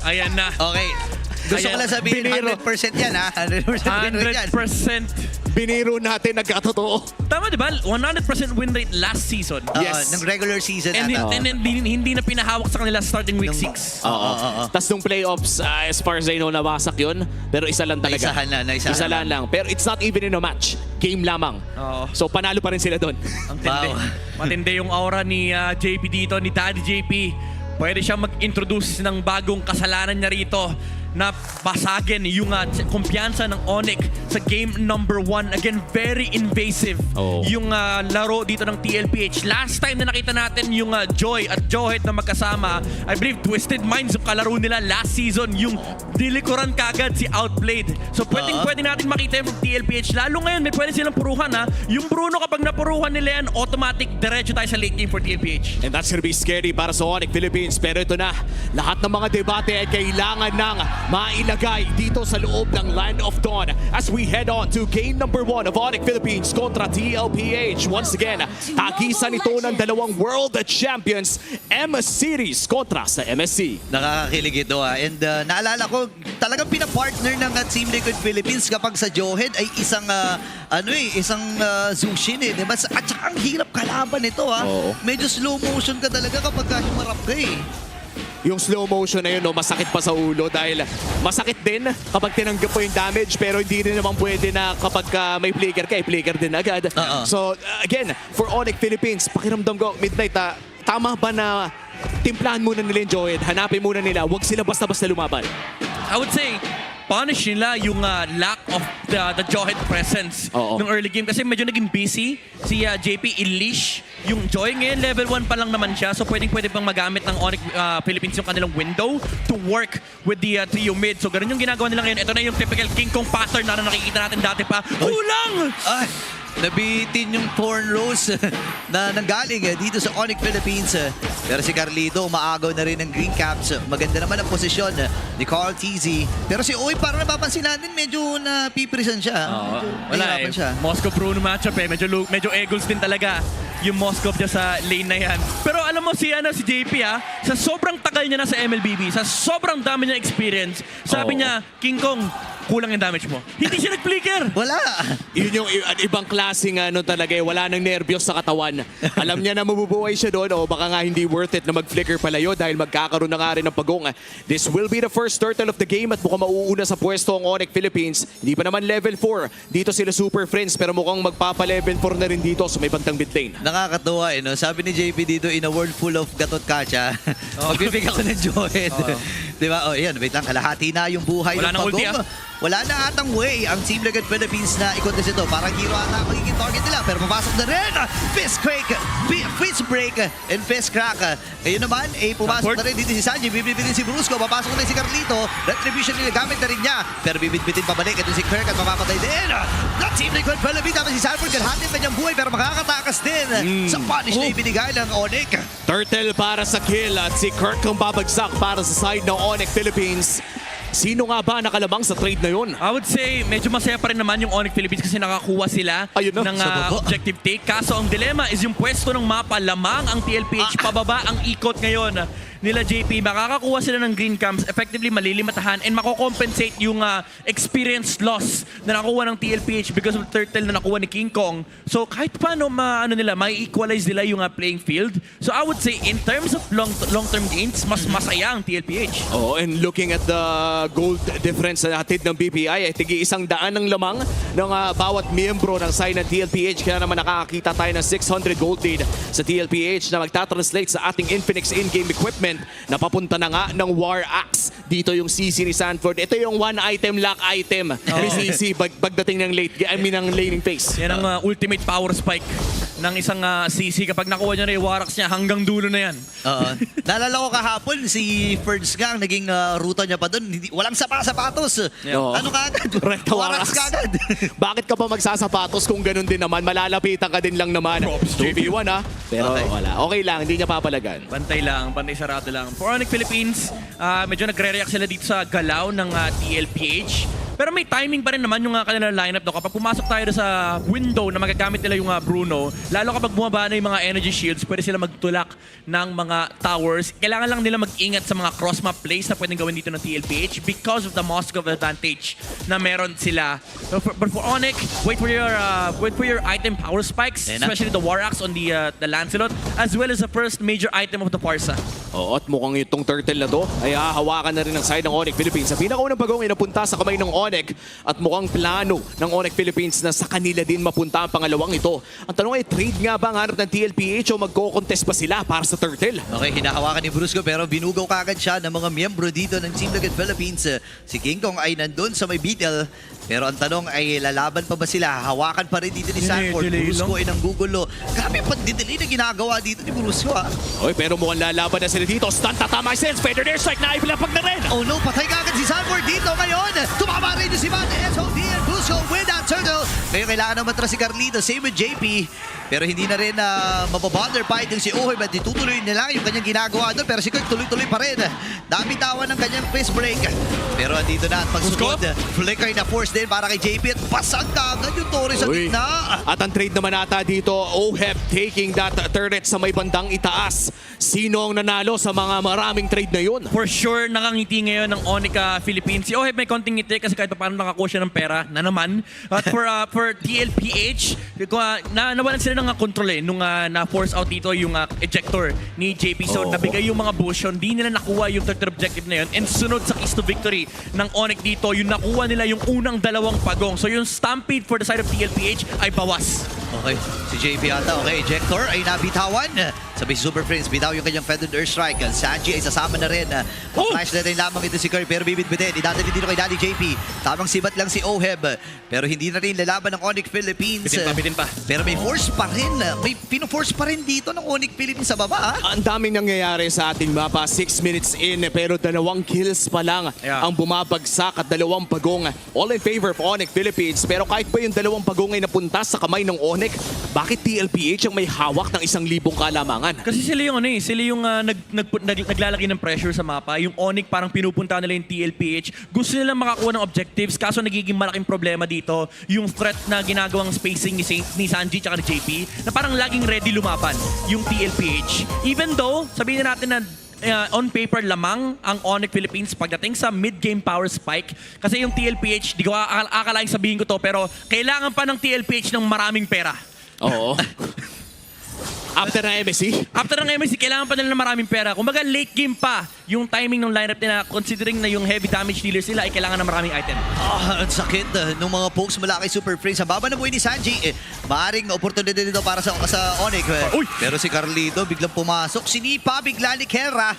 Ayan na. Okay. Gusto ko lang sabihin, 100% yan ha. 100% 100%. Biniro natin, nagkatotoo. Tama diba? 100% win rate last season. Yes. Ng regular season And, ata. and hindi na pinahawak sa kanila starting week 6. Tapos nung playoffs, as far as I know, nawasak yun. Pero isa lang talaga. Naisahan Isa lang. Pero it's not even in a match. Game lamang. Oo. So panalo pa rin sila doon. Ang tindi. Wow. Matindi yung aura ni JP dito, ni Daddy JP. Pwede siya mag-introduce ng bagong kasalanan niya rito na basagin yung kumpiyansa ng Onyx sa game number 1. Again, very invasive yung laro dito ng TLPH. Last time na nakita natin yung Joy at Johet na magkasama, I believe Twisted Minds yung kalaro nila last season, yung dilikuran kagad si Outplayed. So pwede natin makita yung TLPH. Lalo ngayon, may pwede silang puruhan ha. Yung Bruno kapag napuruhan nila yan, automatic diretso tayo sa late game for TLPH. And that's gonna be scary para sa Onyx Philippines. Pero ito na, lahat ng mga debate ay kailangan ng mailagay dito sa loob ng Land of Dawn as we head on to game number 1 of Onyx Philippines kontra TLPH. Once again, tagisan ito ng dalawang world champions, M-Series kontra sa MSC. Nakakakilig ito ha. And naalala ko, talagang pinapartner ng Team Liquid Philippines kapag sa Johed ay isang Zushin eh. Diba? At saka ang hirap kalaban nito ha. Oo. Medyo slow motion ka talaga kapag humarap ka eh. Yung slow motion na yun, no, masakit pa sa ulo dahil masakit din kapag tinanggap mo yung damage pero hindi rin naman pwede na kapag may flicker ka, flicker din agad. So again, for Onyx Philippines, pakiramdam ko, Midnight, tama ba na timplahan muna nila yung Joed, hanapin muna nila, huwag sila basta-basta lumaban? I would say, punish nila yung lack of the Johet presence ng early game kasi medyo naging busy si JP Ilish. Yung Joy ngayon, level 1 pa lang naman siya. So pwede pang magamit ng Onyx Philippines yung kanilang window to work with the trio mid. So ganun yung ginagawa nila ngayon. Ito na yung typical King Kong pattern na nakikita natin dati pa. Kulang! Ay, nabitin yung Thorn Rose na nanggaling dito sa Onyx Philippines. Pero si Carlito, umaagaw na rin ng Green Caps. Maganda naman ang posisyon ni Carl TZ. Pero si Uy, parang napapansin natin, medyo napiprisan siya. Wala eh. Siya. Moscow Bruno matchup eh. Medyo Eagles din talaga yung Moscow niya sa lane na yan. Pero alam mo si JP sa sobrang tagal niya na sa MLBB, sa sobrang dami niya experience, sabi niya, King Kong, kulang yung damage mo. Hindi siya nag-flicker. Wala. Yun yung ibang klaseng talaga wala nang nervyos sa katawan. Alam niya na mabubuhay siya doon o baka nga hindi worth it na mag-flicker palayo dahil magkakaroon na nga rin ng pagong. This will be the first turtle of the game at mukhang mauuna sa pwesto ang Onyx Philippines. Hindi pa naman level 4. Dito sila super friends pero mukhang magpapa-level 4 na rin dito sa may bandang mid lane. Nakakatuwa eh, no? Sabi ni JP dito, in a world full of gatot kacha, magbibig ako ng Johed. Diba? Yan, wait lang, kalahati na yung buhay Wala ng nang ulti, Pagong. Wala na atang way ang Team Liquid Philippines na i-contest ito. Parang hero ata magiging target nila. Pero papasok na rin. Fist break and fist crack. Ngayon naman, pumasok na rin dito si Sanji. Bibitbitin si Brusco. Papasok na rin si Carlito. Retribution nila gamit na rin niya. Pero bibitbitin pabalik. Ito si Kirk at mapapatay din. The Team Liquid Philippines. Tapos si Sanford kalhatin na niyang buhay. Pero makakatakas din sa punish na ibinigay ng Onyx. Turtle para sa kill at si Kirk ang babagsak para sa side ng Onyx Philippines. Sino nga ba nakalamang sa trade na yun? I would say, medyo masaya pa rin naman yung Onyx Philippines kasi nakakuha sila ng objective take. Kaso ang dilemma is yung pwesto ng mapa, lamang ang TLPH, pababa ang ikot ngayon nila JP. Makakakuha sila ng green camps, effectively malilimatahan and makocompensate yung experience loss na nakuha ng TLPH because of turtle na nakuha ni King Kong. So kahit paano may equalize nila yung playing field. So I would say in terms of long-term gains, mas masaya ang TLPH. Oh, and looking at the gold difference na hatid ng BPI ay tigi-100 ng lamang ng bawat miyembro ng side ng TLPH. Kaya naman nakakakita tayo ng 600 gold lead sa TLPH na magta-translate sa ating Infinix in-game equipment na papunta na nga ng War Axe. Dito yung CC ni Sanford. Ito yung one item lock item ni CC pagdating ng ng laning phase. Yan ang ultimate power spike ng isang CC. Kapag nakuha niya na yung War Axe niya, hanggang dulo na yan. Naalala ko kahapon, si Ferds nga ang naging ruta niya pa doon. Walang sapatos. Ano kagad? War Axe kagad. Bakit ka pa magsasapatos kung ganun din naman? Malalapitan ka din lang naman. 2v1 Pero wala. Okay lang, hindi niya papalagan. Pantay sarado lang. For Onyx Philippines, medyo nagre-react sila dito sa galaw ng TLPH. Pero may timing pa rin naman yung kanilang lineup. No? Kapag pumasok tayo sa window na magagamit nila yung Bruno, lalo kapag bumaba na yung mga energy shields, pwede sila magtulak ng mga towers. Kailangan lang nila mag-ingat sa mga cross-map plays na pwedeng gawin dito ng TLPH because of the Moskov advantage na meron sila. But for Onyx, wait for your item power spikes, Ayan na. especially the War Axe on the Lancelot, as well as the first major item of the Parsa. Oo, at mukhang itong turtle na to ay hahawakan na rin ng side ng Onyx Philippines. Sa pinakaunang bagong inapunta sa kamay ng Onyx at mukhang plano ng Onyx Philippines na sa kanila din mapunta ang pangalawang ito. Ang tanong ay, trade nga ba ang hanap ng TLPH o magko-contest pa sila para sa turtle? Okay, hinahawakan ni Brusco pero binugaw kagad siya ng mga miyembro dito ng Team Liquid Philippines. Si King Kong ay nandun sa may Beetle. Pero ang tanong ay, lalaban pa ba sila? Hawakan pa rin dito ni Sanford. Delay Brusco ay nanggugulo. Grabe yung pandidelay na ginagawa dito ni Brusco, ha? Oy, pero mukhang lalaban na sila dito. Stun, tatama yung sense. Feather air strike na ipilapag na rin. Oh no, patay kagad si Sanford dito ngayon. Tumama rin si Mate SOD and Brusco with that turtle. Ngayon kailangan naman matras si Carlito. Same with JP. Pero hindi na rin mababother pa itong si Oheb at itutuloy nila yung kanyang ginagawa doon. Pero si Kirk tuloy-tuloy pa rin. Dami tawa ng kanyang fist break. Pero andito na at pagsunod. Flicker na force din para kay JP at pasag kagad yung Torres sa Uy. gitna. At ang trade naman ata dito, Oheb taking that turret sa may bandang itaas. Sino ang nanalo sa mga maraming trade na yun? For sure, nakangiti ngayon ng Onyx Philippines. Si Oheb may konting ngiti kasi kahit paano nakakuha siya ng pera na naman. At for TLPH, nawalan sila ng control nung na-force out dito yung ejector ni JP. So nabigay yung mga bush, hindi nila nakuha yung third objective na yun. And sunod sa keys to victory ng Onyx dito, yung nakuha nila yung unang dalawang pagong. So yung stampede for the side of TLPH ay bawas. Okay, si JP ata. Okay, ejector ay nabitawan. Sabi si Super Prince, bitaw yung kanyang feathered air strike. Sanji ay sasama na rin. Flash na rin lamang ito si Curry pero bibit-bitin. Idadali dito kay Daddy JP. Tamang sibat lang si Oheb. Pero hindi na rin lalaban ng Onyx Philippines. Bitin pa. Pero may force pa rin. May pino-force pa rin dito ng Onyx Philippines sa baba. Ang daming nangyayari sa ating mapa. 6 minutes in pero 2 kills pa lang ang bumabagsak at 2 pagong. All in favor of Onyx Philippines. Pero kahit pa yung 2 pagong ay napunta sa kamay ng Onyx, bakit TLPH ang may hawak ng 1,000 kalamangan? Kasi sila yung sila yung naglalagay ng pressure sa mapa. Yung Onyx parang pinupunta nila yung TLPH. Gusto nilang makakuha ng objectives kaso nagiging malaking problema dito yung threat na ginagawang spacing ni Sanji tsaka ni JP na parang laging ready lumaban yung TLPH. Even though sabihin na natin na on paper lamang ang Onyx Philippines pagdating sa mid-game power spike. Kasi yung TLPH, di ko akalaing sabihin ko to, pero kailangan pa ng TLPH ng maraming pera. Oo. After na MSC? After ng MSC, kailangan pa nila ng maraming pera. Kumbaga, late game pa yung timing ng lineup nila considering na yung heavy damage dealers nila ay kailangan ng maraming item. Ang sakit nung mga pokes mula kay Super Prince. Ang baba na buhay ni Sanji. Maaring oportunidad dito para sa Onyx. Uy! Pero si Carlito biglang pumasok. Sinipa bigla ni Kera.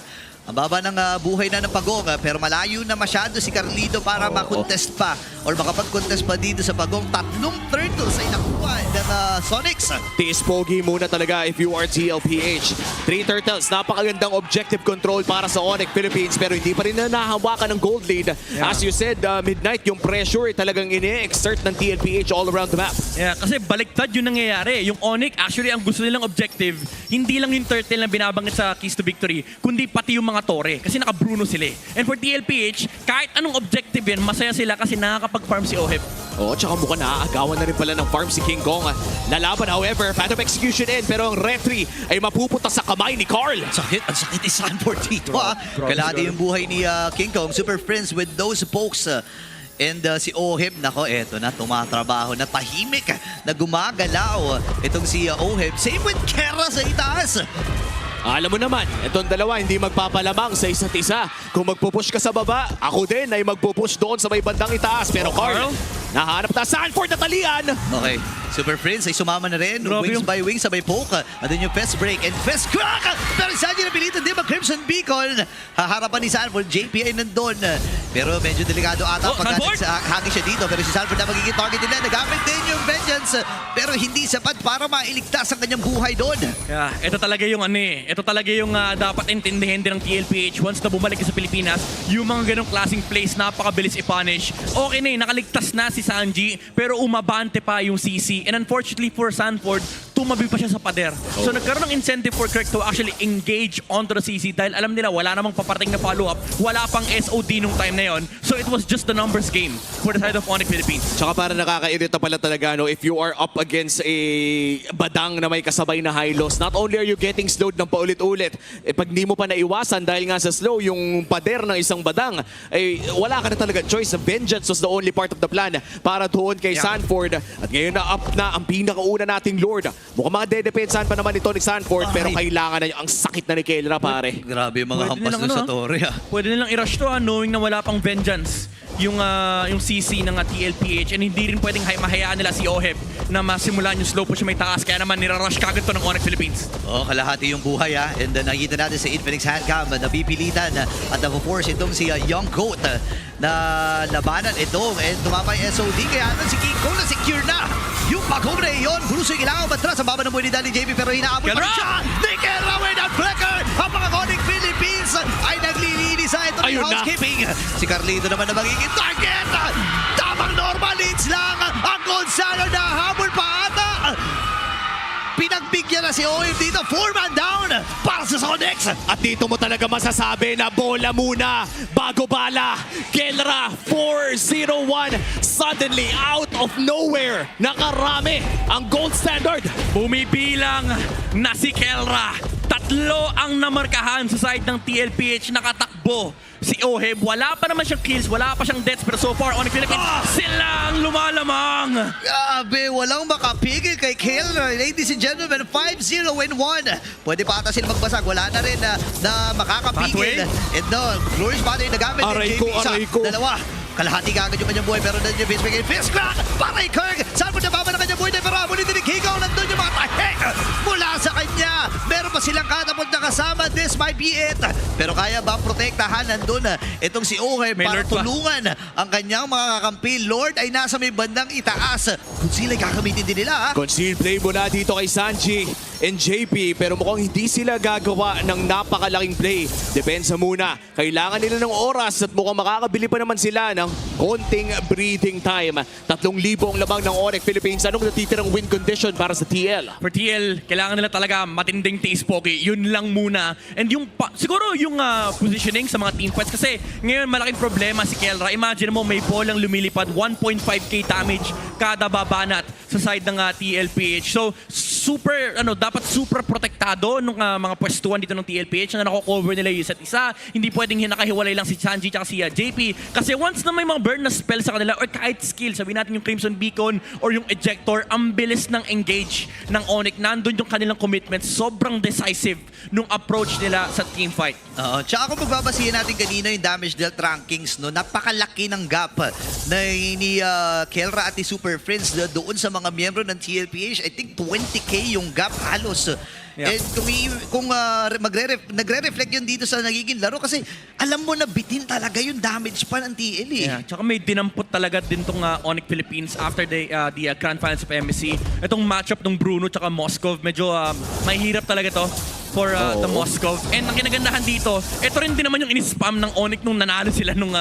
Ang baba ng buhay na ng Pagong, pero malayo na masyado si Carlito para makontest pa or makapag-contest pa dito sa Pagong. 3 turtles ay nakuha ng Sonics. Tiis pogi muna talaga if you are TLPH. 3 turtles, napakagandang objective control para sa Onyx Philippines pero hindi pa rin na nahawakan ng gold lead. As you said, Midnight, yung pressure talagang ini-exert ng TLPH all around the map. Yeah, kasi baliktad yung nangyayari. Yung Onyx, actually, ang gusto nilang objective, hindi lang yung turtle na binabanggit sa keys to victory, kundi pati yung mga tore. Kasi naka-Bruno sila. And for TLPH, kahit anong objective yan, masaya sila kasi nakakapag-farm si Oheb. Oo, tsaka mukhang naaagawan na rin pala ng farm si King Kong. Lalaban, however, Phantom Execution in, pero ang referee ay mapupunta sa kamay ni Carl. Ang sakit ni Sanford dito. Kalahati yung buhay ni King Kong. Super Friends with those pokes. And si Oheb, nako, eto na, tumatrabaho na tahimik na gumagalaw. Itong si Oheb. Same with Kera sa itaas. Alam mo naman, itong dalawa hindi magpapalamang sa isa't isa. Kung magpupush ka sa baba, ako din ay magpupush doon sa may bandang itaas. Pero Carl, nahanap na Sanford na talian. Okay, Super Prince ay sumama na rin. Wings by wings, sabay poke. Andun yung fest break and fest crack. Pero Sanji napilitan din mag-Crimson Beacon. Haharapan ni Sanford, JP ay nandun. Pero medyo delikado ata pag hagi siya dito. Pero si Sanford na magiging target nila. Nagamit din yung vengeance. Pero hindi sapat para mailigtas ang kanyang buhay doon. Yeah, ito talaga yung ito talaga yung dapat intindihin din ng TLPH once na bumalik sa Pilipinas. Yung mga ganong klaseng plays, napakabilis i-punish. Okay na nakaligtas na si Sanji, pero umabante pa yung CC. And unfortunately for Sanford, tumabi pa siya sa pader. So nagkaroon ng incentive for Kirk to actually engage onto the CC dahil alam nila wala namang paparating na follow-up, wala pang SOD nung time na yon. So it was just the numbers game for the side of Onyx Philippines. Tsaka para nakakairita pala talaga, no, if you are up against a badang na may kasabay na high loss, not only are you getting slowed ng paulit-ulit, pag di mo pa naiwasan dahil nga sa slow, yung pader ng isang badang, wala ka na talaga choice. Vengeance was the only part of the plan para doon kay Sanford. At ngayon na up na ang pinakauna nating Lord. Mukhang mga dedepensahan pa naman ito ni Sanford, pero kailangan na ang sakit na ni Kelra, pare. Grabe yung mga Pwede hampas nilang doon sa ano, Torre. Pwede nilang i-rush to knowing na wala pang vengeance yung CC ng TLPH, and hindi rin pwedeng mahayaan nila si Oheb na masimulan yung slow push may taas, kaya naman nirarush kagad to ng Onyx Philippines. Kalahati yung buhay and nakita natin sa Infinix Handcam na pipilitan at na-force itong si Young Goat na labanan itong and tumama yung SOD, kaya naman si King Kong na secure na yung pag-home yun. Bruce yung kailangan matras sa baba ng buhay ni Danny JP, pero hinaabot pa rin siya ni Kelra with a flicker. Ang mga Onyx Philippines ay naglilinis sa ito ng Ayun na. housekeeping. Si Carlito naman na magiging target. Tamang normal leads lang ang Gonzalo na habol pa ata. Pinagbigyan na si Oim dito. 4-man down para sa Sonics. At dito mo talaga masasabi na bola muna bago bala. Kelra 4-0-1. Suddenly, out of nowhere, nakarami ang gold standard. Bumibilang na si Kelra. Tatlo ang namarkahan sa side ng TLPH, nakatakbo. Si Oheb, wala pa naman siyang kills, wala pa siyang deaths, pero so far, Onyx Philippines, sila ang lumalamang. Grabe, walang makapigil kay Kelra. Ladies and gentlemen, 5-0 and 1. Pwede pa ata sila magbasag. Wala na rin na makakapigil. Pathway? And no, glorious battery na gamit Aray ni ko, JP. Isa, aray ko. dalawa. Kalahati kagad yung kanyang buhay, pero nandiyan yung Fistbreak and Fist Crack para kay Kirk. Saan mo nababa ng kanyang buhay? Pero muli din ni Kigo. Nandun yung mga tahik mula sa kanya. Meron pa silang katapult na kasama. This might be it. Pero kaya ba protektahan? Nandun itong si Ohe May para Lord pa. tulungan ang kanyang mga kakampi. Lord ay nasa may bandang itaas. Kung sila gagamitin din nila, ha? Conceal play muna dito kay Sanji and JP, pero mukhang hindi sila gagawa ng napakalaking play. Depensa muna. Kailangan nila ng oras at mukhang makakabili pa naman sila ng konting breathing time. 3,000 ang labang ng Onyx Philippines. Anong natitirang win condition para sa TL? For TL, kailangan nila talaga matinding tiis, Pogi. Yun lang muna. And yung, siguro yung positioning sa mga team fights, kasi ngayon malaking problema si Kelra. Imagine mo, may ball ang lumilipad, 1.5k damage kada babanat sa side ng TLPH. So, dapat super protektado nung mga pwestuhan dito ng TLPH na nako-cover nila yung isa't isa. Hindi pwedeng nakahiwalay lang si Sanji at si JP. Kasi once na may mga burn na spell sa kanila or kahit skill, sabihin natin yung Crimson Beacon or yung Ejector, ang bilis ng engage ng Onyx. Nandun yung kanilang commitment. Sobrang decisive nung approach nila sa team fight. Tsaka kung magbabasihan natin kanina yung damage dealt rankings, no, napakalaki ng gap na ni Kelra at ni Super Friends doon sa mga miyembro ng TLPH. I think 20k yung gap halos. Yeah. And kung nagre-reflect yun dito sa nagiging laro, kasi alam mo na bitin talaga yung damage pa ng TL eh. Yeah, tsaka may dinampot talaga din tong Onyx Philippines after the Grand Finals of MSC. Itong matchup ng Bruno tsaka Moskov, medyo mahirap talaga to for the Moskov. And ang kinagandahan dito, ito rin din naman yung in-spam ng Onyx nung nanalo sila nung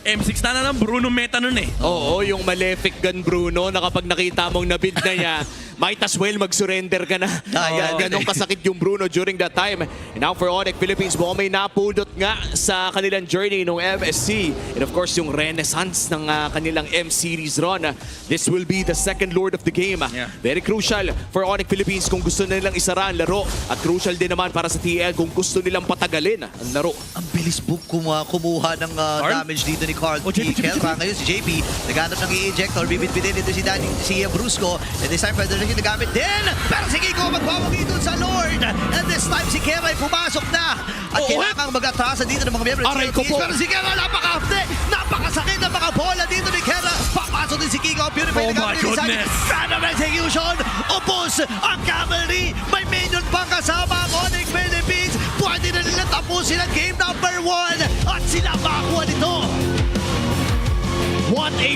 M6. Tana ng Bruno meta nun eh. Oo, yung malefic gun Bruno na kapag nakita mong nabid na niya, might as well mag-surrender ka na. Ganong kasakit yung Bruno during that time. And now for Onyx Philippines, mukhang may napudot nga sa kanilang journey ng MSC. And of course, yung renaissance ng kanilang M-Series run. This will be the second Lord of the game. Yeah. Very crucial for Onyx Philippines kung gusto nilang isara ang laro. At crucial din naman para sa TL kung gusto nilang patagalin ang laro. Ang bilis po kumuha ng damage dito ni Carl. JP. Kelra ngayon si JP. Naghanap ng i-ejector. Bibit-bitin dito si Brusco. And this time, pwede rin yung nagamit din. Pero si Kiko magwawagi dun sa Lord. And this time, si Kelra ay pumasok na. At kailangang mag-atrasan dito ng mga miyembro ng Aray ko TLPH. po. Pero si Kelra napaka-hafte. Napakasakit ng mga bola dito ni Kelra. Papasok din si Kiko. Purify Oh na my gamit ni Sanji. goodness. Random execution. Upos ang cavalry. May minion pang kasama ang Onyx Philippines. Pwede na nila tapusin ang game number 1. At sila makakuha nito. What a